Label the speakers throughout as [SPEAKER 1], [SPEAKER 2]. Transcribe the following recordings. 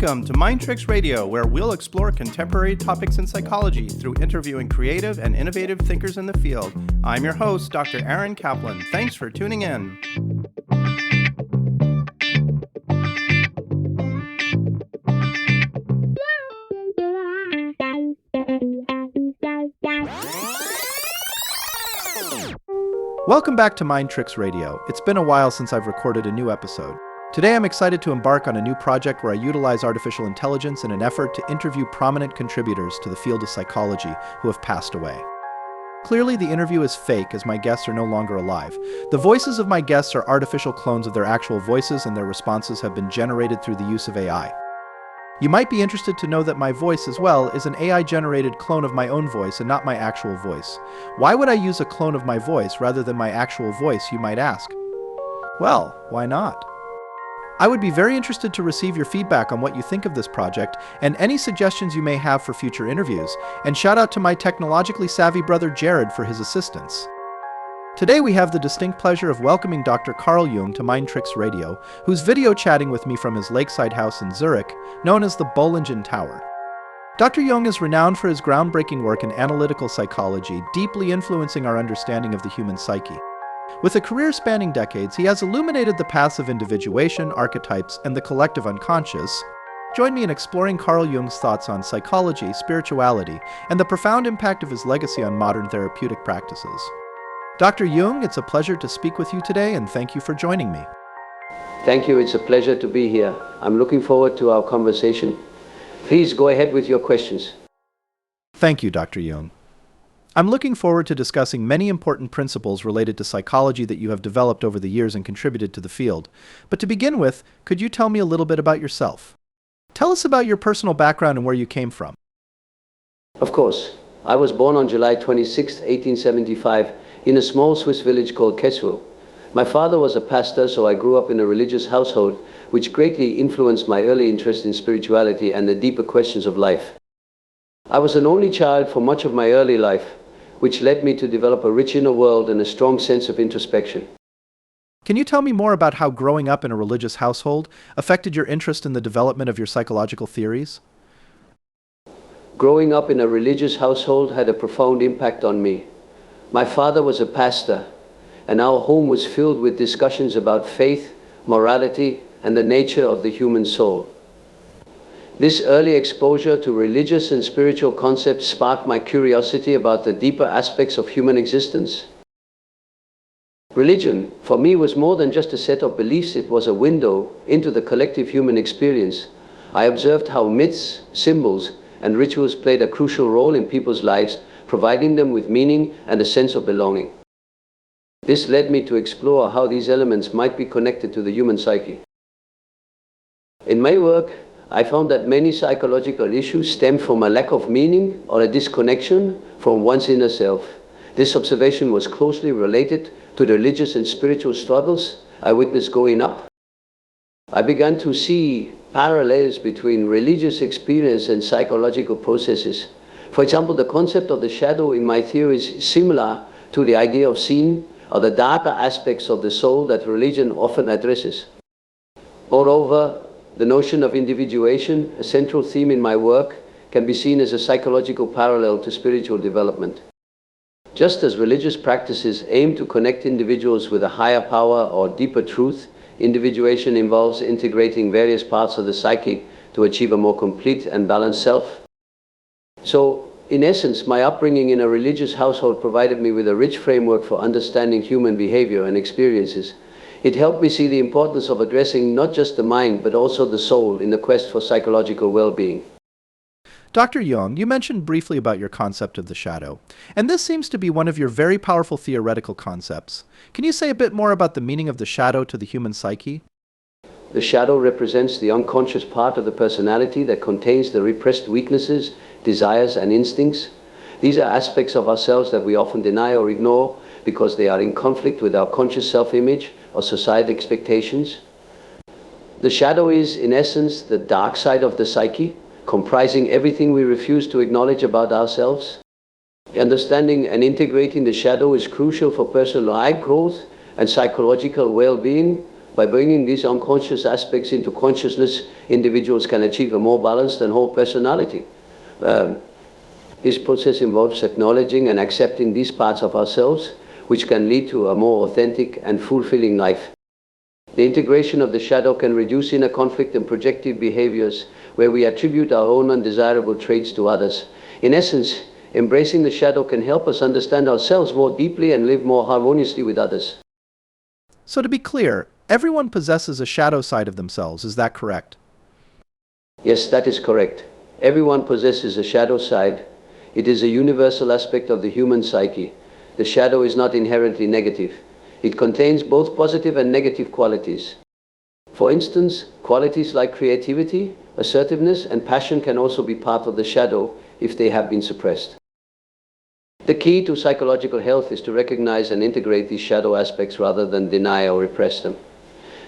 [SPEAKER 1] Welcome to Mind Tricks Radio, where we'll explore contemporary topics in psychology through interviewing creative and innovative thinkers in the field. I'm your host, Dr. Aaron Kaplan. Thanks for tuning in. Welcome back to Mind Tricks Radio. It's been a while since I've recorded a new episode. Today I'm excited to embark on a new project where I utilize artificial intelligence in an effort to interview prominent contributors to the field of psychology who have passed away. Clearly the interview is fake as my guests are no longer alive. The voices of my guests are artificial clones of their actual voices, and their responses have been generated through the use of AI. You might be interested to know that my voice as well is an AI-generated clone of my own voice and not my actual voice. Why would I use a clone of my voice rather than my actual voice, you might ask? Well, why not? I would be very interested to receive your feedback on what you think of this project and any suggestions you may have for future interviews, and shout out to my technologically savvy brother Jared for his assistance. Today we have the distinct pleasure of welcoming Dr. Carl Jung to Mind Tricks Radio, who's video chatting with me from his lakeside house in Zurich, known as the Bollingen Tower. Dr. Jung is renowned for his groundbreaking work in analytical psychology, deeply influencing our understanding of the human psyche. With a career spanning decades, he has illuminated the paths of individuation, archetypes, and the collective unconscious. Join me in exploring Carl Jung's thoughts on psychology, spirituality, and the profound impact of his legacy on modern therapeutic practices. Dr. Jung, it's a pleasure to speak with you today, and thank you for joining me.
[SPEAKER 2] Thank you. It's a pleasure to be here. I'm looking forward to our conversation. Please go ahead with your questions.
[SPEAKER 1] Thank you, Dr. Jung. I'm looking forward to discussing many important principles related to psychology that you have developed over the years and contributed to the field. But to begin with, could you tell me a little bit about yourself? Tell us about your personal background and where you came from.
[SPEAKER 2] Of course. I was born on July 26, 1875, in a small Swiss village called Kessel. My father was a pastor, so I grew up in a religious household, which greatly influenced my early interest in spirituality and the deeper questions of life. I was an only child for much of my early life, which led me to develop a rich inner world and a strong sense of introspection.
[SPEAKER 1] Can you tell me more about how growing up in a religious household affected your interest in the development of your psychological theories?
[SPEAKER 2] Growing up in a religious household had a profound impact on me. My father was a pastor, and our home was filled with discussions about faith, morality, and the nature of the human soul. This early exposure to religious and spiritual concepts sparked my curiosity about the deeper aspects of human existence. Religion, for me, was more than just a set of beliefs. It was a window into the collective human experience. I observed how myths, symbols, and rituals played a crucial role in people's lives, providing them with meaning and a sense of belonging. This led me to explore how these elements might be connected to the human psyche. In my work, I found that many psychological issues stem from a lack of meaning or a disconnection from one's inner self. This observation was closely related to the religious and spiritual struggles I witnessed growing up. I began to see parallels between religious experience and psychological processes. For example, the concept of the shadow in my theory is similar to the idea of sin or the darker aspects of the soul that religion often addresses. Moreover, the notion of individuation, a central theme in my work, can be seen as a psychological parallel to spiritual development. Just as religious practices aim to connect individuals with a higher power or deeper truth, individuation involves integrating various parts of the psyche to achieve a more complete and balanced self. So, in essence, my upbringing in a religious household provided me with a rich framework for understanding human behavior and experiences. It helped me see the importance of addressing not just the mind, but also the soul in the quest for psychological well-being.
[SPEAKER 1] Dr. Jung, you mentioned briefly about your concept of the shadow, and this seems to be one of your very powerful theoretical concepts. Can you say a bit more about the meaning of the shadow to the human psyche?
[SPEAKER 2] The shadow represents the unconscious part of the personality that contains the repressed weaknesses, desires, and instincts. These are aspects of ourselves that we often deny or ignore because they are in conflict with our conscious self-image or societal expectations. The shadow is, in essence, the dark side of the psyche, comprising everything we refuse to acknowledge about ourselves. Understanding and integrating the shadow is crucial for personal life growth and psychological well-being, By bringing these unconscious aspects into consciousness, individuals can achieve a more balanced and whole personality. This process involves acknowledging and accepting these parts of ourselves, which can lead to a more authentic and fulfilling life. The integration of the shadow can reduce inner conflict and projective behaviors where we attribute our own undesirable traits to others. In essence, embracing the shadow can help us understand ourselves more deeply and live more harmoniously with others.
[SPEAKER 1] So to be clear, everyone possesses a shadow side of themselves, is that correct?
[SPEAKER 2] Yes, that is correct. Everyone possesses a shadow side. It is a universal aspect of the human psyche. The shadow is not inherently negative. It contains both positive and negative qualities. For instance, qualities like creativity, assertiveness, and passion can also be part of the shadow if they have been suppressed. The key to psychological health is to recognize and integrate these shadow aspects rather than deny or repress them.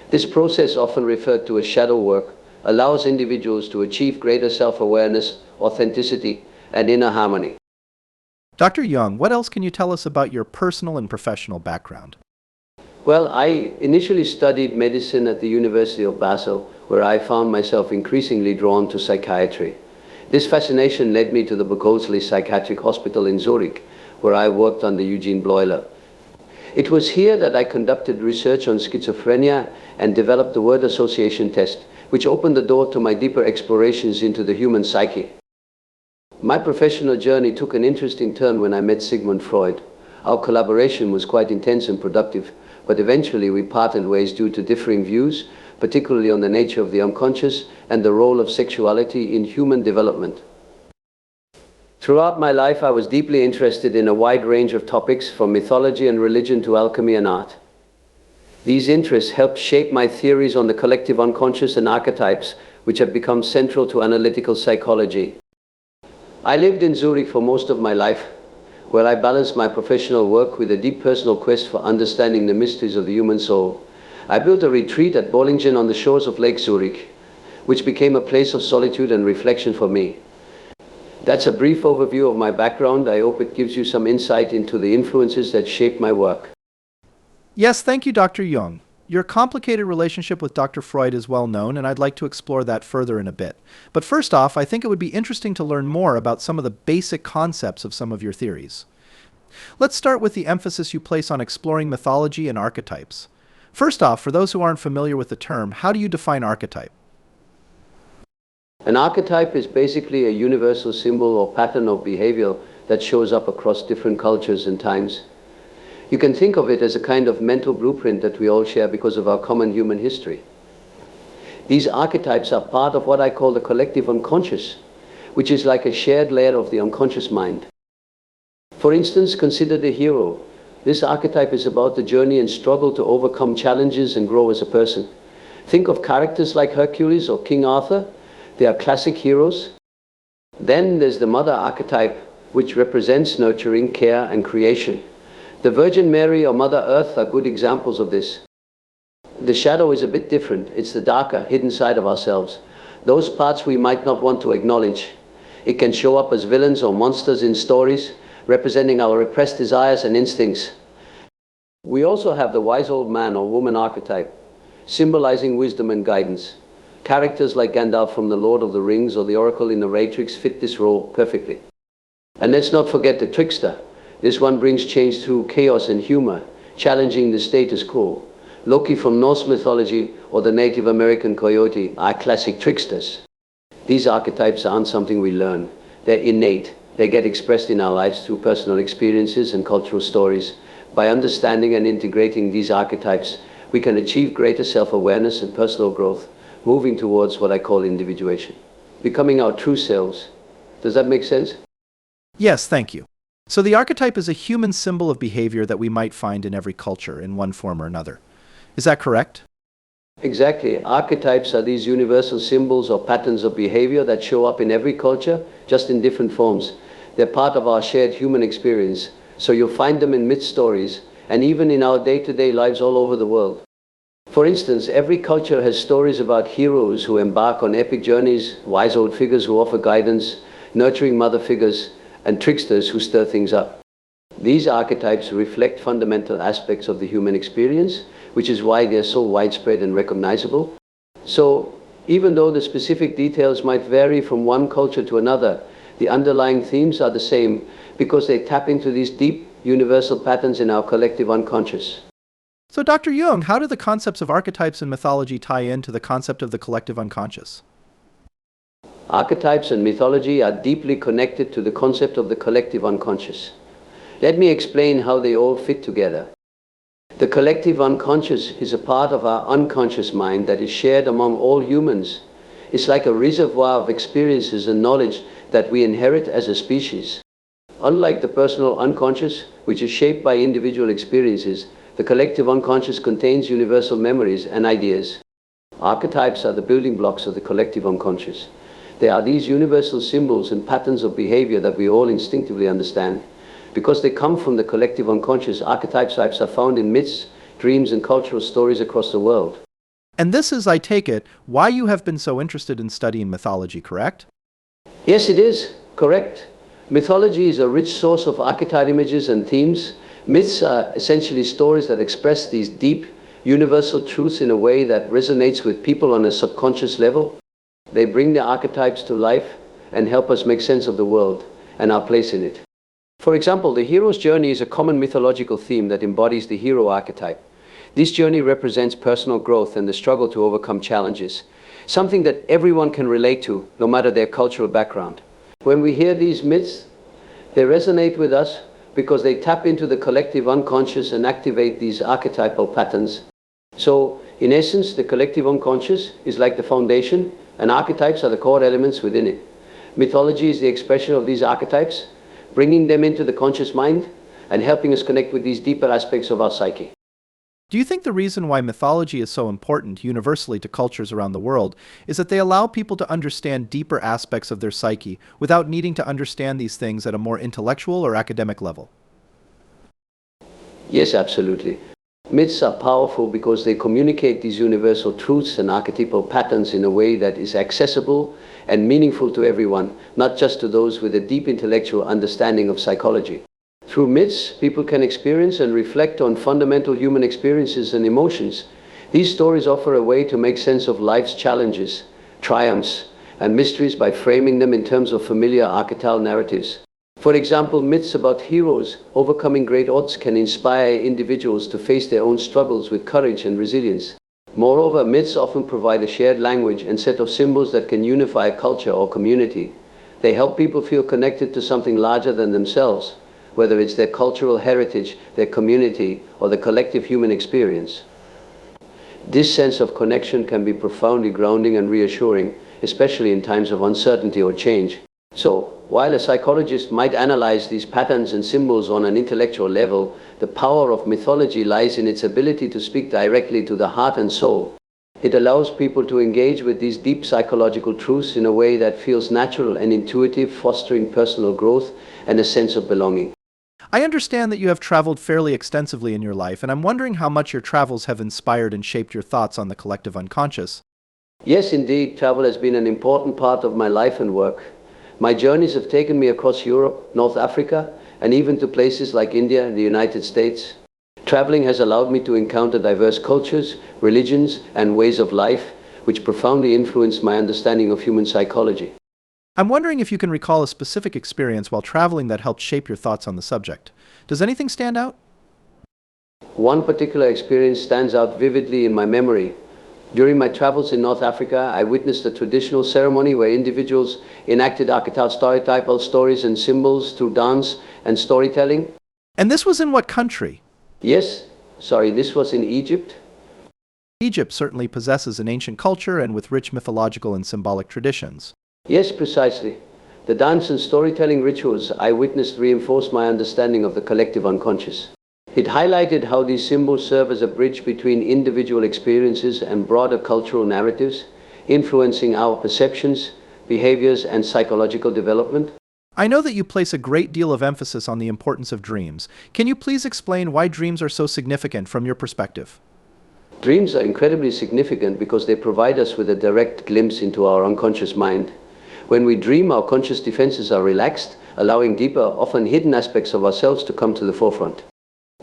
[SPEAKER 2] This process, often referred to as shadow work, allows individuals to achieve greater self-awareness, authenticity, and inner harmony.
[SPEAKER 1] Dr. Jung, what else can you tell us about your personal and professional background?
[SPEAKER 2] Well, I initially studied medicine at the University of Basel, where I found myself increasingly drawn to psychiatry. This fascination led me to the Berkeley Psychiatric Hospital in Zurich, where I worked under Eugene Bleuler. It was here that I conducted research on schizophrenia and developed the word association test, which opened the door to my deeper explorations into the human psyche. My professional journey took an interesting turn when I met Sigmund Frued. Our collaboration was quite intense and productive, but eventually we parted ways due to differing views, particularly on the nature of the unconscious and the role of sexuality in human development. Throughout my life, I was deeply interested in a wide range of topics, from mythology and religion to alchemy and art. These interests helped shape my theories on the collective unconscious and archetypes, which have become central to analytical psychology. I lived in Zurich for most of my life, where I balanced my professional work with a deep personal quest for understanding the mysteries of the human soul. I built a retreat at Bollingen on the shores of Lake Zurich, which became a place of solitude and reflection for me. That's a brief overview of my background. I hope it gives you some insight into the influences that shaped my work.
[SPEAKER 1] Yes, thank you, Dr. Jung. Your complicated relationship with Dr. Freud is well known, and I'd like to explore that further in a bit. But first off, I think it would be interesting to learn more about some of the basic concepts of some of your theories. Let's start with the emphasis you place on exploring mythology and archetypes. First off, for those who aren't familiar with the term, how do you define archetype?
[SPEAKER 2] An archetype is basically a universal symbol or pattern of behavior that shows up across different cultures and times. You can think of it as a kind of mental blueprint that we all share because of our common human history. These archetypes are part of what I call the collective unconscious, which is like a shared layer of the unconscious mind. For instance, consider the hero. This archetype is about the journey and struggle to overcome challenges and grow as a person. Think of characters like Hercules or King Arthur. They are classic heroes. Then there's the mother archetype, which represents nurturing, care, and creation. The Virgin Mary or Mother Earth are good examples of this. The shadow is a bit different. It's the darker, hidden side of ourselves. Those parts we might not want to acknowledge. It can show up as villains or monsters in stories, representing our repressed desires and instincts. We also have the wise old man or woman archetype, symbolizing wisdom and guidance. Characters like Gandalf from The Lord of the Rings or the Oracle in the Matrix fit this role perfectly. And let's not forget the trickster. This one brings change through chaos and humor, challenging the status quo. Loki from Norse mythology or the Native American coyote are classic tricksters. These archetypes aren't something we learn. They're innate. They get expressed in our lives through personal experiences and cultural stories. By understanding and integrating these archetypes, we can achieve greater self-awareness and personal growth, moving towards what I call individuation, becoming our true selves. Does that make sense?
[SPEAKER 1] Yes, thank you. So the archetype is a human symbol of behavior that we might find in every culture in one form or another. Is that correct?
[SPEAKER 2] Exactly. Archetypes are these universal symbols or patterns of behavior that show up in every culture, just in different forms. They're part of our shared human experience, so you'll find them in myth stories and even in our day-to-day lives all over the world. For instance, every culture has stories about heroes who embark on epic journeys, wise old figures who offer guidance, nurturing mother figures, and tricksters who stir things up. These archetypes reflect fundamental aspects of the human experience, which is why they're so widespread and recognizable. So, even though the specific details might vary from one culture to another, the underlying themes are the same because they tap into these deep, universal patterns in our collective unconscious.
[SPEAKER 1] So, Dr. Jung, how do the concepts of archetypes and mythology tie into the concept of the collective unconscious?
[SPEAKER 2] Archetypes and mythology are deeply connected to the concept of the collective unconscious. Let me explain how they all fit together. The collective unconscious is a part of our unconscious mind that is shared among all humans. It's like a reservoir of experiences and knowledge that we inherit as a species. Unlike the personal unconscious, which is shaped by individual experiences, the collective unconscious contains universal memories and ideas. Archetypes are the building blocks of the collective unconscious. They are these universal symbols and patterns of behavior that we all instinctively understand. Because they come from the collective unconscious, archetypes are found in myths, dreams, and cultural stories across the world.
[SPEAKER 1] And this is, I take it, why you have been so interested in studying mythology, correct?
[SPEAKER 2] Yes, it is, correct. Mythology is a rich source of archetype images and themes. Myths are essentially stories that express these deep, universal truths in a way that resonates with people on a subconscious level. They bring the archetypes to life and help us make sense of the world and our place in it. For example, the hero's journey is a common mythological theme that embodies the hero archetype. This journey represents personal growth and the struggle to overcome challenges, something that everyone can relate to, no matter their cultural background. When we hear these myths, they resonate with us because they tap into the collective unconscious and activate these archetypal patterns. So, in essence, the collective unconscious is like the foundation, and archetypes are the core elements within it. Mythology is the expression of these archetypes, bringing them into the conscious mind and helping us connect with these deeper aspects of our psyche.
[SPEAKER 1] Do you think the reason why mythology is so important universally to cultures around the world is that they allow people to understand deeper aspects of their psyche without needing to understand these things at a more intellectual or academic level?
[SPEAKER 2] Yes, absolutely. Myths are powerful because they communicate these universal truths and archetypal patterns in a way that is accessible and meaningful to everyone, not just to those with a deep intellectual understanding of psychology. Through myths, people can experience and reflect on fundamental human experiences and emotions. These stories offer a way to make sense of life's challenges, triumphs, and mysteries by framing them in terms of familiar archetypal narratives. For example, myths about heroes overcoming great odds can inspire individuals to face their own struggles with courage and resilience. Moreover, myths often provide a shared language and set of symbols that can unify a culture or community. They help people feel connected to something larger than themselves, whether it's their cultural heritage, their community, or the collective human experience. This sense of connection can be profoundly grounding and reassuring, especially in times of uncertainty or change. So, while a psychologist might analyze these patterns and symbols on an intellectual level, the power of mythology lies in its ability to speak directly to the heart and soul. It allows people to engage with these deep psychological truths in a way that feels natural and intuitive, fostering personal growth and a sense of belonging.
[SPEAKER 1] I understand that you have traveled fairly extensively in your life, and I'm wondering how much your travels have inspired and shaped your thoughts on the collective unconscious.
[SPEAKER 2] Yes, indeed, travel has been an important part of my life and work. My journeys have taken me across Europe, North Africa, and even to places like India and the United States. Traveling has allowed me to encounter diverse cultures, religions, and ways of life, which profoundly influenced my understanding of human psychology.
[SPEAKER 1] I'm wondering if you can recall a specific experience while traveling that helped shape your thoughts on the subject. Does anything stand out?
[SPEAKER 2] One particular experience stands out vividly in my memory. During my travels in North Africa, I witnessed a traditional ceremony where individuals enacted archetypal stories and symbols through dance and storytelling.
[SPEAKER 1] And this was in what country?
[SPEAKER 2] This was in Egypt.
[SPEAKER 1] Egypt certainly possesses an ancient culture and with rich mythological and symbolic traditions.
[SPEAKER 2] Yes, precisely. The dance and storytelling rituals I witnessed reinforced my understanding of the collective unconscious. It highlighted how these symbols serve as a bridge between individual experiences and broader cultural narratives, influencing our perceptions, behaviors, and psychological development.
[SPEAKER 1] I know that you place a great deal of emphasis on the importance of dreams. Can you please explain why dreams are so significant from your perspective?
[SPEAKER 2] Dreams are incredibly significant because they provide us with a direct glimpse into our unconscious mind. When we dream, our conscious defenses are relaxed, allowing deeper, often hidden aspects of ourselves to come to the forefront.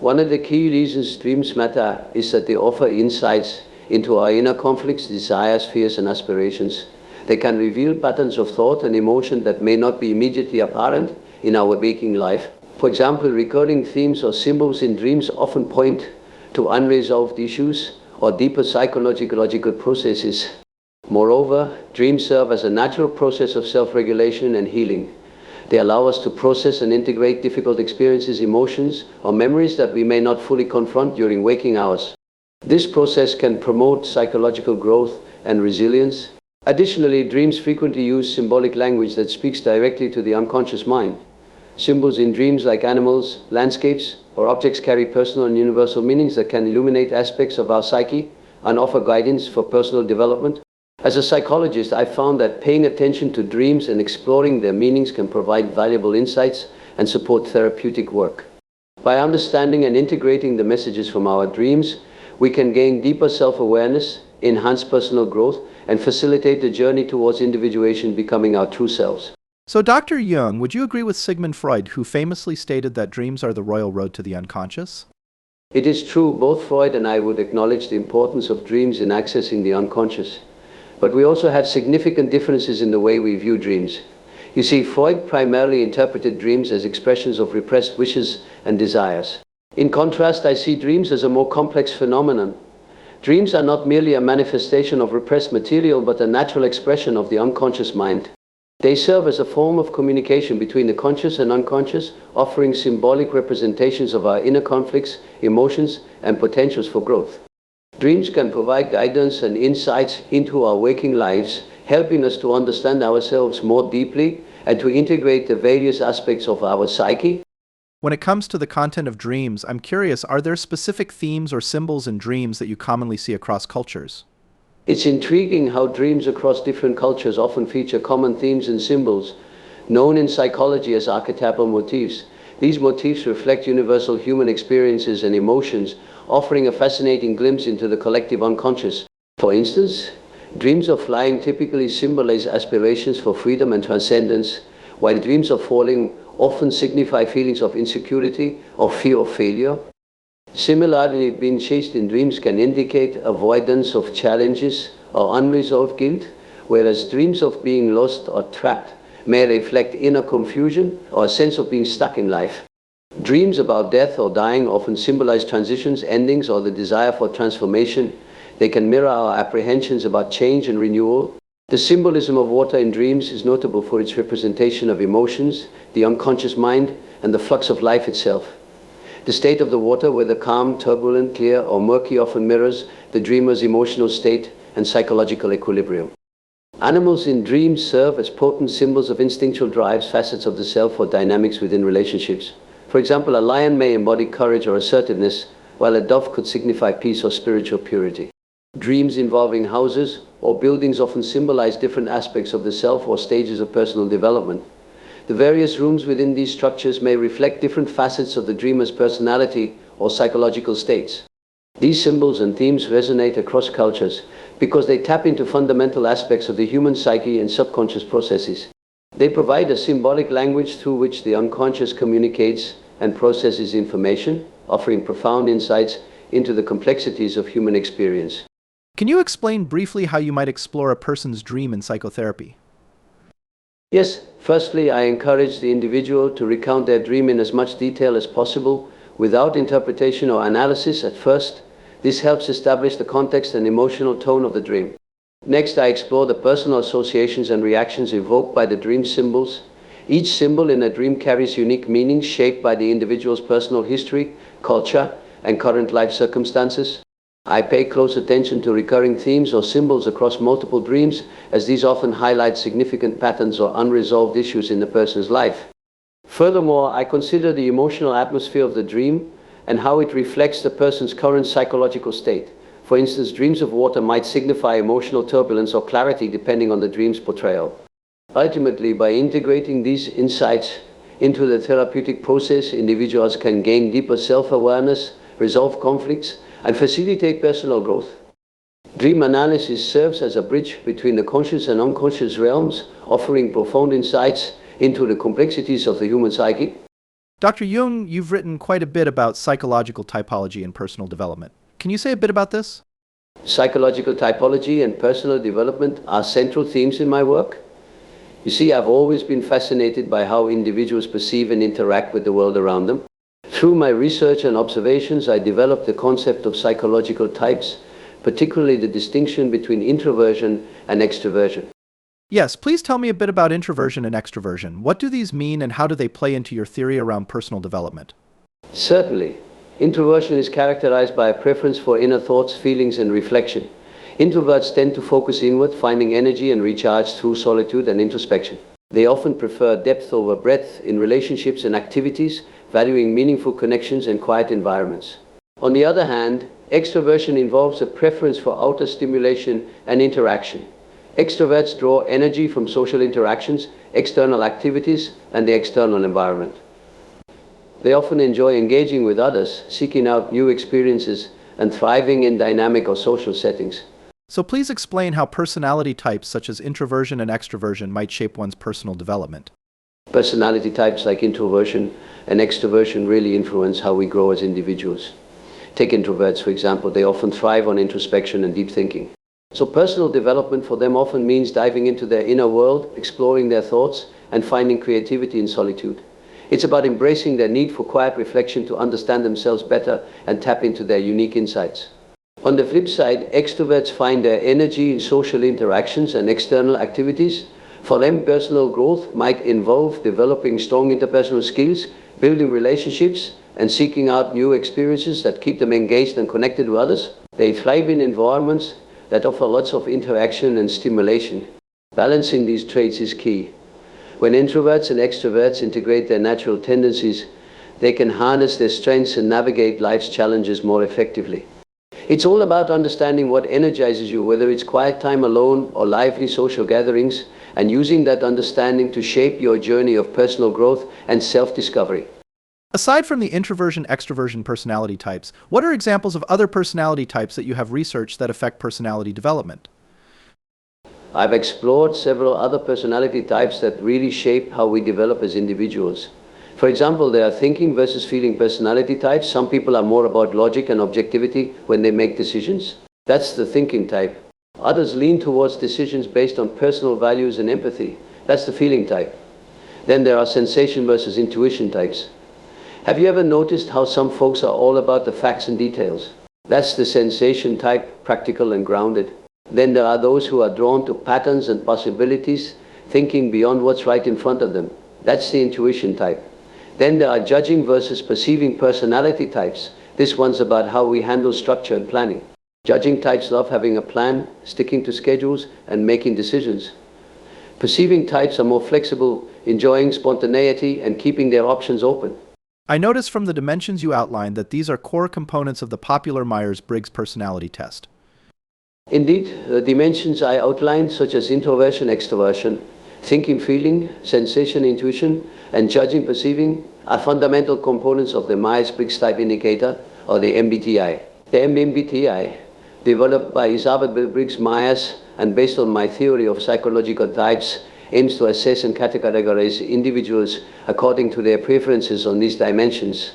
[SPEAKER 2] One of the key reasons dreams matter is that they offer insights into our inner conflicts, desires, fears, and aspirations. They can reveal patterns of thought and emotion that may not be immediately apparent in our waking life. For example, recurring themes or symbols in dreams often point to unresolved issues or deeper psychological processes. Moreover, dreams serve as a natural process of self-regulation and healing. They allow us to process and integrate difficult experiences, emotions, or memories that we may not fully confront during waking hours. This process can promote psychological growth and resilience. Additionally, dreams frequently use symbolic language that speaks directly to the unconscious mind. Symbols in dreams like animals, landscapes, or objects carry personal and universal meanings that can illuminate aspects of our psyche and offer guidance for personal development. As a psychologist, I found that paying attention to dreams and exploring their meanings can provide valuable insights and support therapeutic work. By understanding and integrating the messages from our dreams, we can gain deeper self-awareness, enhance personal growth, and facilitate the journey towards individuation, becoming our true selves.
[SPEAKER 1] So, Dr. Jung, would you agree with Sigmund Freud, who famously stated that dreams are the royal road to the unconscious?
[SPEAKER 2] It is true, both Freud and I would acknowledge the importance of dreams in accessing the unconscious. But we also have significant differences in the way we view dreams. You see, Freud primarily interpreted dreams as expressions of repressed wishes and desires. In contrast, I see dreams as a more complex phenomenon. Dreams are not merely a manifestation of repressed material, but a natural expression of the unconscious mind. They serve as a form of communication between the conscious and unconscious, offering symbolic representations of our inner conflicts, emotions, and potentials for growth. Dreams can provide guidance and insights into our waking lives, helping us to understand ourselves more deeply and to integrate the various aspects of our psyche.
[SPEAKER 1] When it comes to the content of dreams, I'm curious, are there specific themes or symbols in dreams that you commonly see across cultures?
[SPEAKER 2] It's intriguing how dreams across different cultures often feature common themes and symbols, known in psychology as archetypal motifs. These motifs reflect universal human experiences and emotions, offering a fascinating glimpse into the collective unconscious. For instance, dreams of flying typically symbolize aspirations for freedom and transcendence, while dreams of falling often signify feelings of insecurity or fear of failure. Similarly, being chased in dreams can indicate avoidance of challenges or unresolved guilt, whereas dreams of being lost or trapped may reflect inner confusion or a sense of being stuck in life. Dreams about death or dying often symbolize transitions, endings, or the desire for transformation. They can mirror our apprehensions about change and renewal. The symbolism of water in dreams is notable for its representation of emotions, the unconscious mind, and the flux of life itself. The state of the water, whether calm, turbulent, clear, or murky, often mirrors the dreamer's emotional state and psychological equilibrium. Animals in dreams serve as potent symbols of instinctual drives, facets of the self, or dynamics within relationships. For example, a lion may embody courage or assertiveness, while a dove could signify peace or spiritual purity. Dreams involving houses or buildings often symbolize different aspects of the self or stages of personal development. The various rooms within these structures may reflect different facets of the dreamer's personality or psychological states. These symbols and themes resonate across cultures because they tap into fundamental aspects of the human psyche and subconscious processes. They provide a symbolic language through which the unconscious communicates and processes information, offering profound insights into the complexities of human experience.
[SPEAKER 1] Can you explain briefly how you might explore a person's dream in psychotherapy?
[SPEAKER 2] Yes, firstly, I encourage the individual to recount their dream in as much detail as possible, without interpretation or analysis at first. This helps establish the context and emotional tone of the dream. Next, I explore the personal associations and reactions evoked by the dream symbols. Each symbol in a dream carries unique meanings shaped by the individual's personal history, culture, and current life circumstances. I pay close attention to recurring themes or symbols across multiple dreams, as these often highlight significant patterns or unresolved issues in the person's life. Furthermore, I consider the emotional atmosphere of the dream and how it reflects the person's current psychological state. For instance, dreams of water might signify emotional turbulence or clarity depending on the dream's portrayal. Ultimately, by integrating these insights into the therapeutic process, individuals can gain deeper self-awareness, resolve conflicts, and facilitate personal growth. Dream analysis serves as a bridge between the conscious and unconscious realms, offering profound insights into the complexities of the human psyche.
[SPEAKER 1] Dr. Jung, you've written quite a bit about psychological typology and personal development. Can you say a bit about this?
[SPEAKER 2] Psychological typology and personal development are central themes in my work. You see, I've always been fascinated by how individuals perceive and interact with the world around them. Through my research and observations, I developed the concept of psychological types, particularly the distinction between introversion and extroversion.
[SPEAKER 1] Yes, please tell me a bit about introversion and extroversion. What do these mean and how do they play into your theory around personal development?
[SPEAKER 2] Certainly. Introversion is characterized by a preference for inner thoughts, feelings, and reflection. Introverts tend to focus inward, finding energy and recharge through solitude and introspection. They often prefer depth over breadth in relationships and activities, valuing meaningful connections and quiet environments. On the other hand, extroversion involves a preference for outer stimulation and interaction. Extroverts draw energy from social interactions, external activities, and the external environment. They often enjoy engaging with others, seeking out new experiences, and thriving in dynamic or social settings.
[SPEAKER 1] So please explain how personality types such as introversion and extroversion might shape one's personal development.
[SPEAKER 2] Personality types like introversion and extroversion really influence how we grow as individuals. Take introverts, for example. They often thrive on introspection and deep thinking. So personal development for them often means diving into their inner world, exploring their thoughts, and finding creativity in solitude. It's about embracing their need for quiet reflection to understand themselves better and tap into their unique insights. On the flip side, extroverts find their energy in social interactions and external activities. For them, personal growth might involve developing strong interpersonal skills, building relationships, and seeking out new experiences that keep them engaged and connected with others. They thrive in environments that offer lots of interaction and stimulation. Balancing these traits is key. When introverts and extroverts integrate their natural tendencies, they can harness their strengths and navigate life's challenges more effectively. It's all about understanding what energizes you, whether it's quiet time alone or lively social gatherings, and using that understanding to shape your journey of personal growth and self-discovery.
[SPEAKER 1] Aside from the introversion-extroversion personality types, what are examples of other personality types that you have researched that affect personality development?
[SPEAKER 2] I've explored several other personality types that really shape how we develop as individuals. For example, there are thinking versus feeling personality types. Some people are more about logic and objectivity when they make decisions. That's the thinking type. Others lean towards decisions based on personal values and empathy. That's the feeling type. Then there are sensation versus intuition types. Have you ever noticed how some folks are all about the facts and details? That's the sensation type, practical and grounded. Then there are those who are drawn to patterns and possibilities, thinking beyond what's right in front of them. That's the intuition type. Then there are judging versus perceiving personality types. This one's about how we handle structure and planning. Judging types love having a plan, sticking to schedules, and making decisions. Perceiving types are more flexible, enjoying spontaneity and keeping their options open.
[SPEAKER 1] I notice from the dimensions you outlined that these are core components of the popular Myers-Briggs personality test.
[SPEAKER 2] Indeed, the dimensions I outlined, such as introversion, extroversion, thinking, feeling, sensation, intuition, and judging, perceiving, are fundamental components of the Myers-Briggs Type Indicator, or the MBTI. The MBTI, developed by Elizabeth Briggs Myers and based on my theory of psychological types, aims to assess and categorize individuals according to their preferences on these dimensions.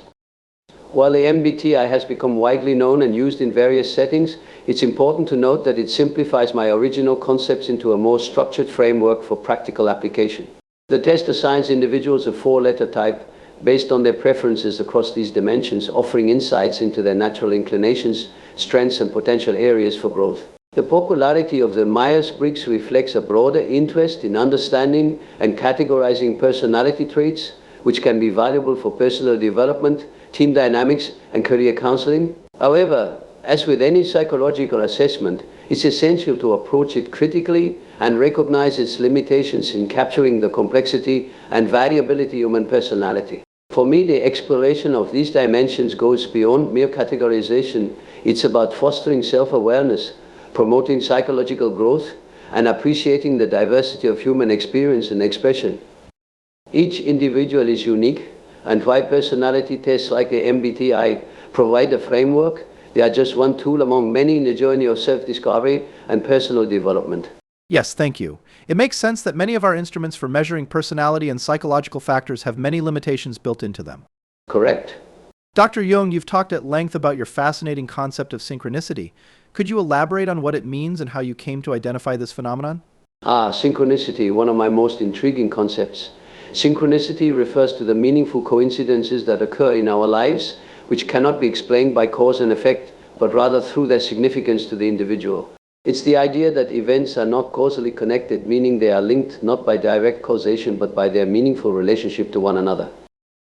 [SPEAKER 2] While the MBTI has become widely known and used in various settings, it's important to note that it simplifies my original concepts into a more structured framework for practical application. The test assigns individuals a 4-letter type based on their preferences across these dimensions, offering insights into their natural inclinations, strengths, and potential areas for growth. The popularity of the Myers-Briggs reflects a broader interest in understanding and categorizing personality traits, which can be valuable for personal development, team dynamics, and career counseling. However, as with any psychological assessment, it's essential to approach it critically and recognize its limitations in capturing the complexity and variability of human personality. For me, the exploration of these dimensions goes beyond mere categorization. It's about fostering self-awareness, promoting psychological growth, and appreciating the diversity of human experience and expression. Each individual is unique, and while personality tests like the MBTI provide a framework, they are just one tool among many in the journey of self-discovery and personal development.
[SPEAKER 1] Yes, thank you. It makes sense that many of our instruments for measuring personality and psychological factors have many limitations built into them.
[SPEAKER 2] Correct.
[SPEAKER 1] Dr. Jung, you've talked at length about your fascinating concept of synchronicity. Could you elaborate on what it means and how you came to identify this phenomenon?
[SPEAKER 2] Synchronicity, one of my most intriguing concepts. Synchronicity refers to the meaningful coincidences that occur in our lives, which cannot be explained by cause and effect, but rather through their significance to the individual. It's the idea that events are not causally connected, meaning they are linked not by direct causation, but by their meaningful relationship to one another.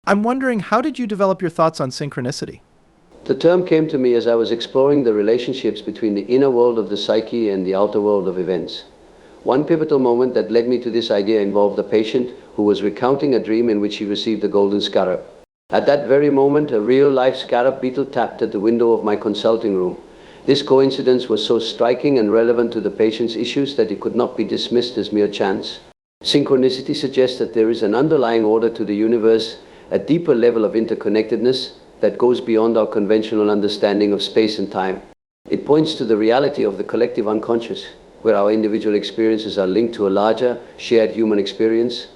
[SPEAKER 1] I'm wondering, how did you develop your thoughts on synchronicity?
[SPEAKER 2] The term came to me as I was exploring the relationships between the inner world of the psyche and the outer world of events. One pivotal moment that led me to this idea involved a patient who was recounting a dream in which he received a golden scarab. At that very moment, a real-life scarab beetle tapped at the window of my consulting room. This coincidence was so striking and relevant to the patient's issues that it could not be dismissed as mere chance. Synchronicity suggests that there is an underlying order to the universe, a deeper level of interconnectedness that goes beyond our conventional understanding of space and time. It points to the reality of the collective unconscious, where our individual experiences are linked to a larger, shared human experience.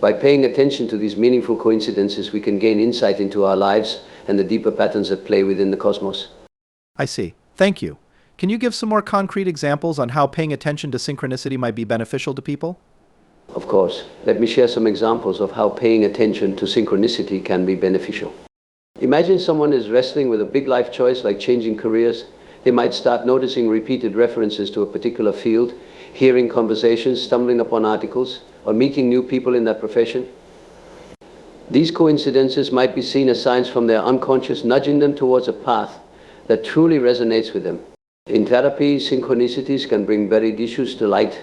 [SPEAKER 2] By paying attention to these meaningful coincidences, we can gain insight into our lives and the deeper patterns at play within the cosmos.
[SPEAKER 1] I see. Thank you. Can you give some more concrete examples on how paying attention to synchronicity might be beneficial to people?
[SPEAKER 2] Of course. Let me share some examples of how paying attention to synchronicity can be beneficial. Imagine someone is wrestling with a big life choice like changing careers. They might start noticing repeated references to a particular field, hearing conversations, stumbling upon articles, or meeting new people in that profession. These coincidences might be seen as signs from their unconscious nudging them towards a path that truly resonates with them. In therapy, synchronicities can bring buried issues to light.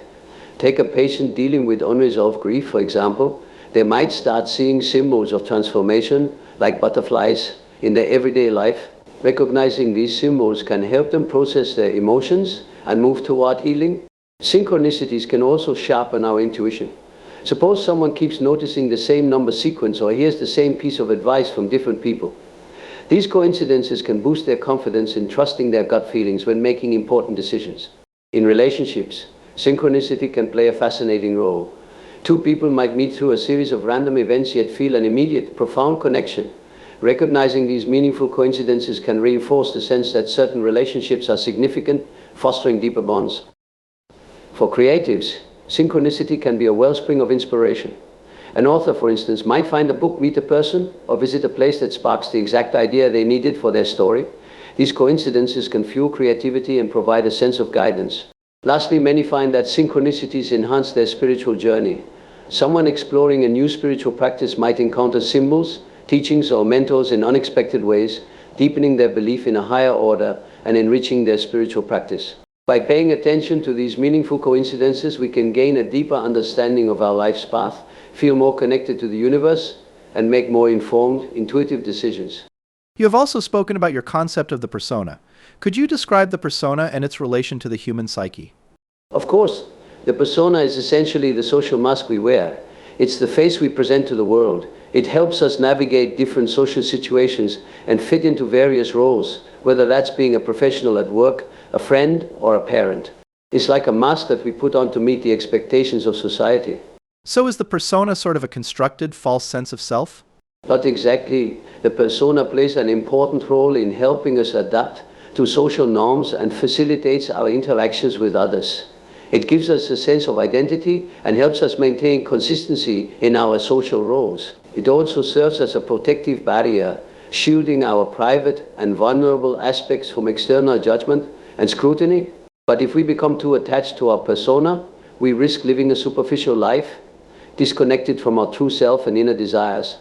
[SPEAKER 2] Take a patient dealing with unresolved grief, for example. They might start seeing symbols of transformation, like butterflies, in their everyday life. Recognizing these symbols can help them process their emotions and move toward healing. Synchronicities can also sharpen our intuition. Suppose someone keeps noticing the same number sequence or hears the same piece of advice from different people. These coincidences can boost their confidence in trusting their gut feelings when making important decisions. In relationships, synchronicity can play a fascinating role. Two people might meet through a series of random events yet feel an immediate, profound connection. Recognizing these meaningful coincidences can reinforce the sense that certain relationships are significant, fostering deeper bonds. For creatives, synchronicity can be a wellspring of inspiration. An author, for instance, might find a book, meet a person, or visit a place that sparks the exact idea they needed for their story. These coincidences can fuel creativity and provide a sense of guidance. Lastly, many find that synchronicities enhance their spiritual journey. Someone exploring a new spiritual practice might encounter symbols, teachings, or mentors in unexpected ways, deepening their belief in a higher order and enriching their spiritual practice. By paying attention to these meaningful coincidences, we can gain a deeper understanding of our life's path, feel more connected to the universe, and make more informed, intuitive decisions.
[SPEAKER 1] You have also spoken about your concept of the persona. Could you describe the persona and its relation to the human psyche?
[SPEAKER 2] Of course, the persona is essentially the social mask we wear. It's the face we present to the world. It helps us navigate different social situations and fit into various roles, whether that's being a professional at work, a friend, or a parent. It's like a mask that we put on to meet the expectations of society.
[SPEAKER 1] So is the persona sort of a constructed, false sense of self?
[SPEAKER 2] Not exactly. The persona plays an important role in helping us adapt to social norms and facilitates our interactions with others. It gives us a sense of identity and helps us maintain consistency in our social roles. It also serves as a protective barrier, shielding our private and vulnerable aspects from external judgment and scrutiny. But if we become too attached to our persona, we risk living a superficial life, disconnected from our true self and inner desires.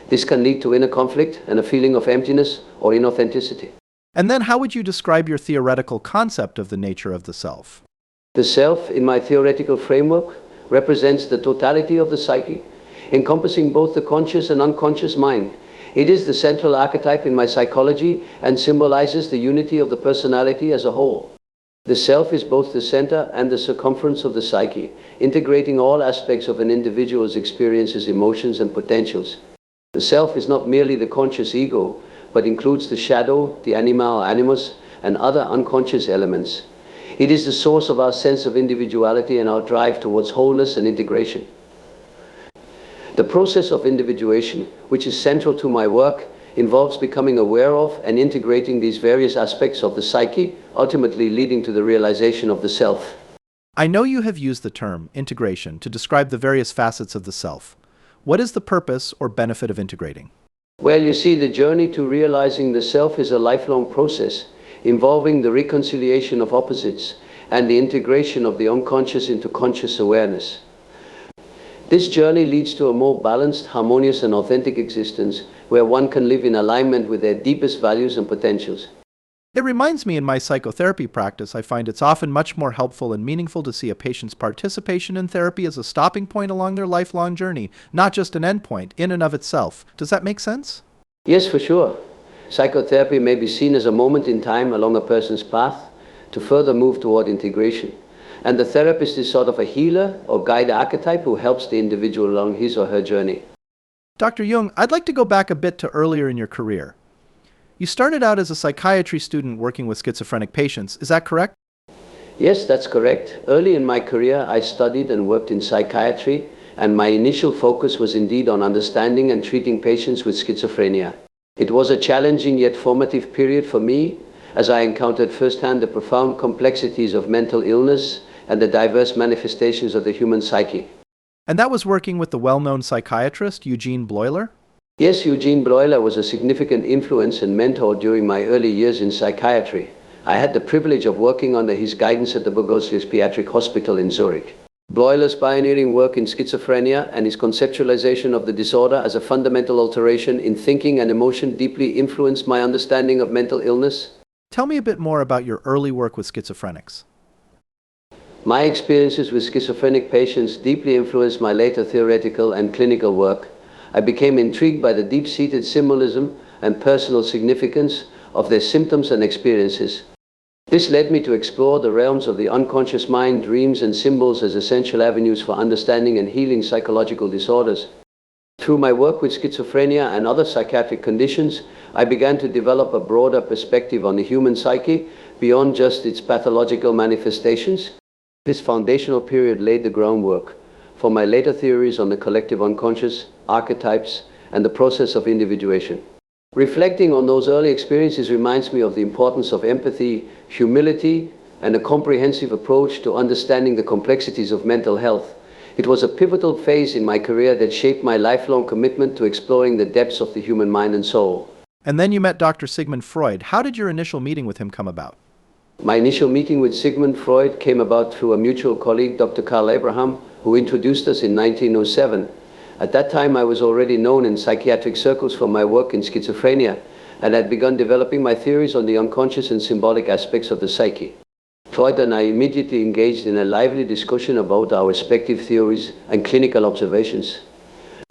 [SPEAKER 2] This can lead to inner conflict and a feeling of emptiness or inauthenticity.
[SPEAKER 1] And then how would you describe your theoretical concept of the nature of the self?
[SPEAKER 2] The self, in my theoretical framework, represents the totality of the psyche, encompassing both the conscious and unconscious mind. It is the central archetype in my psychology and symbolizes the unity of the personality as a whole. The self is both the center and the circumference of the psyche, integrating all aspects of an individual's experiences, emotions, and potentials. The self is not merely the conscious ego, but includes the shadow, the anima or animus, and other unconscious elements. It is the source of our sense of individuality and our drive towards wholeness and integration. The process of individuation, which is central to my work, involves becoming aware of and integrating these various aspects of the psyche, ultimately leading to the realization of the self.
[SPEAKER 1] I know you have used the term integration to describe the various facets of the self. What is the purpose or benefit of integrating?
[SPEAKER 2] Well, you see, the journey to realizing the self is a lifelong process involving the reconciliation of opposites and the integration of the unconscious into conscious awareness. This journey leads to a more balanced, harmonious, and authentic existence where one can live in alignment with their deepest values and potentials.
[SPEAKER 1] It reminds me in my psychotherapy practice, I find it's often much more helpful and meaningful to see a patient's participation in therapy as a stopping point along their lifelong journey, not just an endpoint in and of itself. Does that make sense?
[SPEAKER 2] Yes, for sure. Psychotherapy may be seen as a moment in time along a person's path to further move toward integration. And the therapist is sort of a healer or guide archetype who helps the individual along his or her journey.
[SPEAKER 1] Dr. Jung, I'd like to go back a bit to earlier in your career. You started out as a psychiatry student working with schizophrenic patients, is that correct?
[SPEAKER 2] Yes, that's correct. Early in my career, I studied and worked in psychiatry, and my initial focus was indeed on understanding and treating patients with schizophrenia. It was a challenging yet formative period for me, as I encountered firsthand the profound complexities of mental illness and the diverse manifestations of the human psyche.
[SPEAKER 1] And that was working with the well-known psychiatrist, Eugene Bleuler?
[SPEAKER 2] Yes, Eugene Bleuler was a significant influence and mentor during my early years in psychiatry. I had the privilege of working under his guidance at the Burgos Psychiatric Hospital in Zurich. Bleuler's pioneering work in schizophrenia and his conceptualization of the disorder as a fundamental alteration in thinking and emotion deeply influenced my understanding of mental illness.
[SPEAKER 1] Tell me a bit more about your early work with schizophrenics.
[SPEAKER 2] My experiences with schizophrenic patients deeply influenced my later theoretical and clinical work. I became intrigued by the deep-seated symbolism and personal significance of their symptoms and experiences. This led me to explore the realms of the unconscious mind, dreams, and symbols as essential avenues for understanding and healing psychological disorders. Through my work with schizophrenia and other psychiatric conditions, I began to develop a broader perspective on the human psyche beyond just its pathological manifestations. This foundational period laid the groundwork for my later theories on the collective unconscious, archetypes, and the process of individuation. Reflecting on those early experiences reminds me of the importance of empathy, humility, and a comprehensive approach to understanding the complexities of mental health. It was a pivotal phase in my career that shaped my lifelong commitment to exploring the depths of the human mind and soul.
[SPEAKER 1] And then you met Dr. Sigmund Freud. How did your initial meeting with him come about?
[SPEAKER 2] My initial meeting with Sigmund Freud came about through a mutual colleague, Dr. Carl Abraham, who introduced us in 1907. At that time, I was already known in psychiatric circles for my work in schizophrenia and had begun developing my theories on the unconscious and symbolic aspects of the psyche. Freud and I immediately engaged in a lively discussion about our respective theories and clinical observations.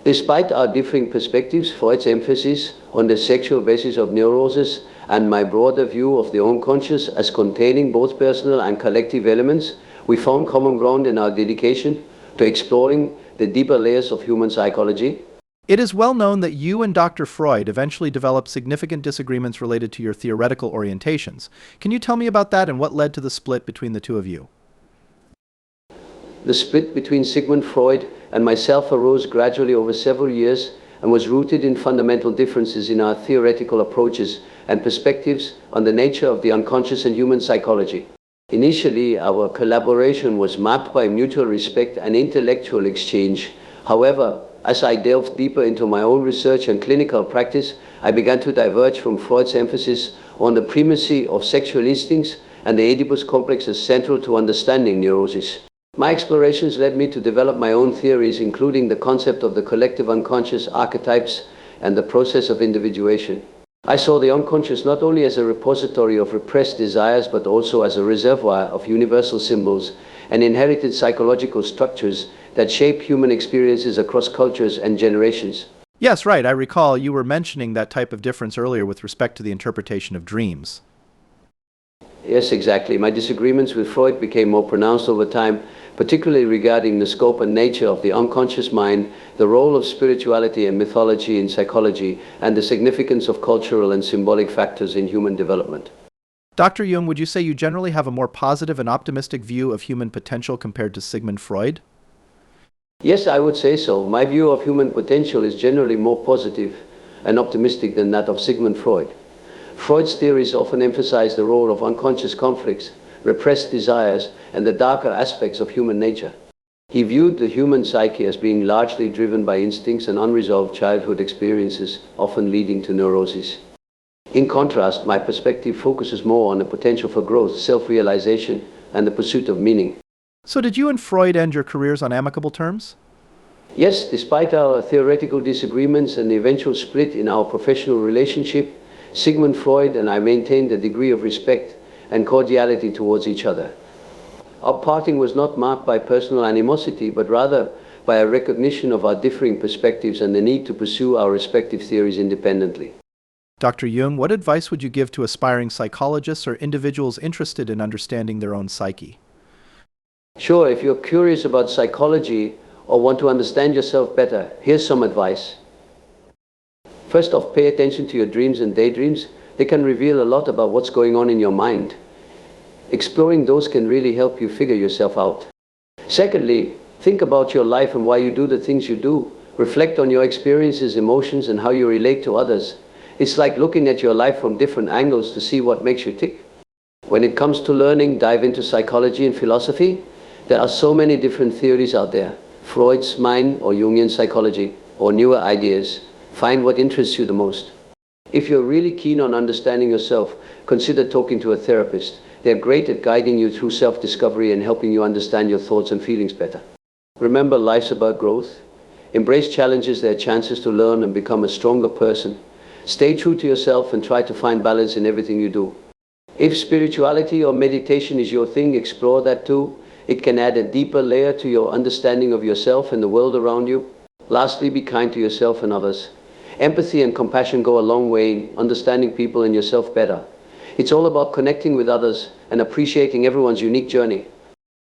[SPEAKER 2] Despite our differing perspectives, Freud's emphasis on the sexual basis of neurosis and my broader view of the unconscious as containing both personal and collective elements, we found common ground in our dedication to exploring the deeper layers of human psychology.
[SPEAKER 1] It is well known that you and Dr. Freud eventually developed significant disagreements related to your theoretical orientations. Can you tell me about that and what led to the split between the two of you?
[SPEAKER 2] The split between Sigmund Freud and myself arose gradually over several years and was rooted in fundamental differences in our theoretical approaches and perspectives on the nature of the unconscious and human psychology. Initially, our collaboration was marked by mutual respect and intellectual exchange. However, as I delved deeper into my own research and clinical practice, I began to diverge from Freud's emphasis on the primacy of sexual instincts and the Oedipus complex as central to understanding neurosis. My explorations led me to develop my own theories, including the concept of the collective unconscious, archetypes, and the process of individuation. I saw the unconscious not only as a repository of repressed desires, but also as a reservoir of universal symbols and inherited psychological structures that shape human experiences across cultures and generations.
[SPEAKER 1] Yes, right. I recall you were mentioning that type of difference earlier with respect to the interpretation of dreams.
[SPEAKER 2] Yes, exactly. My disagreements with Freud became more pronounced over time, particularly regarding the scope and nature of the unconscious mind, the role of spirituality and mythology in psychology, and the significance of cultural and symbolic factors in human development.
[SPEAKER 1] Dr. Jung, would you say you generally have a more positive and optimistic view of human potential compared to Sigmund Freud?
[SPEAKER 2] Yes, I would say so. My view of human potential is generally more positive and optimistic than that of Sigmund Freud. Freud's theories often emphasize the role of unconscious conflicts, repressed desires, and the darker aspects of human nature. He viewed the human psyche as being largely driven by instincts and unresolved childhood experiences, often leading to neuroses. In contrast, my perspective focuses more on the potential for growth, self-realization, and the pursuit of meaning.
[SPEAKER 1] So did you and Freud end your careers on amicable terms?
[SPEAKER 2] Yes, despite our theoretical disagreements and the eventual split in our professional relationship, Sigmund Freud and I maintained a degree of respect and cordiality towards each other. Our parting was not marked by personal animosity, but rather by a recognition of our differing perspectives and the need to pursue our respective theories independently.
[SPEAKER 1] Dr. Jung, what advice would you give to aspiring psychologists or individuals interested in understanding their own psyche?
[SPEAKER 2] Sure, if you're curious about psychology or want to understand yourself better, here's some advice. First off, pay attention to your dreams and daydreams. They can reveal a lot about what's going on in your mind. Exploring those can really help you figure yourself out. Secondly, think about your life and why you do the things you do. Reflect on your experiences, emotions, and how you relate to others. It's like looking at your life from different angles to see what makes you tick. When it comes to learning, dive into psychology and philosophy. There are so many different theories out there. Freud's mind or Jungian psychology or newer ideas. Find what interests you the most. If you're really keen on understanding yourself, consider talking to a therapist. They're great at guiding you through self-discovery and helping you understand your thoughts and feelings better. Remember, life's about growth. Embrace challenges, they're chances to learn and become a stronger person. Stay true to yourself and try to find balance in everything you do. If spirituality or meditation is your thing, explore that too. It can add a deeper layer to your understanding of yourself and the world around you. Lastly, be kind to yourself and others. Empathy and compassion go a long way in understanding people and yourself better. It's all about connecting with others and appreciating everyone's unique journey.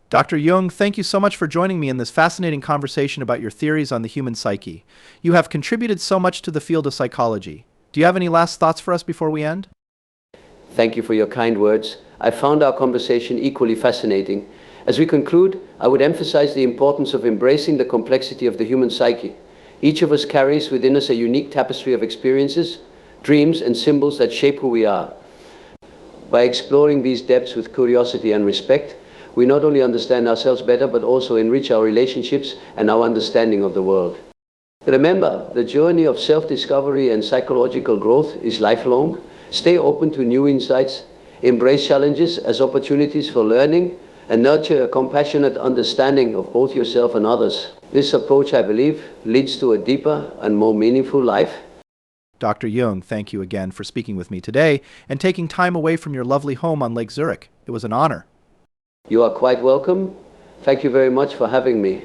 [SPEAKER 1] Dr. Jung, thank you so much for joining me in this fascinating conversation about your theories on the human psyche. You have contributed so much to the field of psychology. Do you have any last thoughts for us before we end?
[SPEAKER 2] Thank you for your kind words. I found our conversation equally fascinating. As we conclude, I would emphasize the importance of embracing the complexity of the human psyche. Each of us carries within us a unique tapestry of experiences, dreams, and symbols that shape who we are. By exploring these depths with curiosity and respect, we not only understand ourselves better, but also enrich our relationships and our understanding of the world. Remember, the journey of self-discovery and psychological growth is lifelong. Stay open to new insights, embrace challenges as opportunities for learning, and nurture a compassionate understanding of both yourself and others. This approach, I believe, leads to a deeper and more meaningful life.
[SPEAKER 1] Dr. Jung, thank you again for speaking with me today and taking time away from your lovely home on Lake Zurich. It was an honor.
[SPEAKER 2] You are quite welcome. Thank you very much for having me.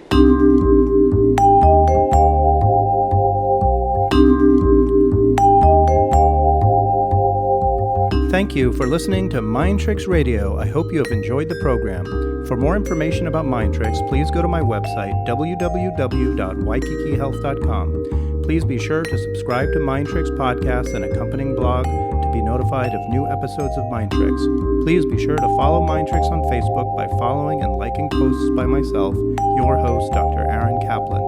[SPEAKER 1] Thank you for listening to Mind Tricks Radio. I hope you have enjoyed the program. For more information about Mind Tricks, please go to my website, www.waikikihealth.com. Please be sure to subscribe to Mind Tricks podcast and accompanying blog to be notified of new episodes of Mind Tricks. Please be sure to follow Mind Tricks on Facebook by following and liking posts by myself, your host, Dr. Aaron Kaplan.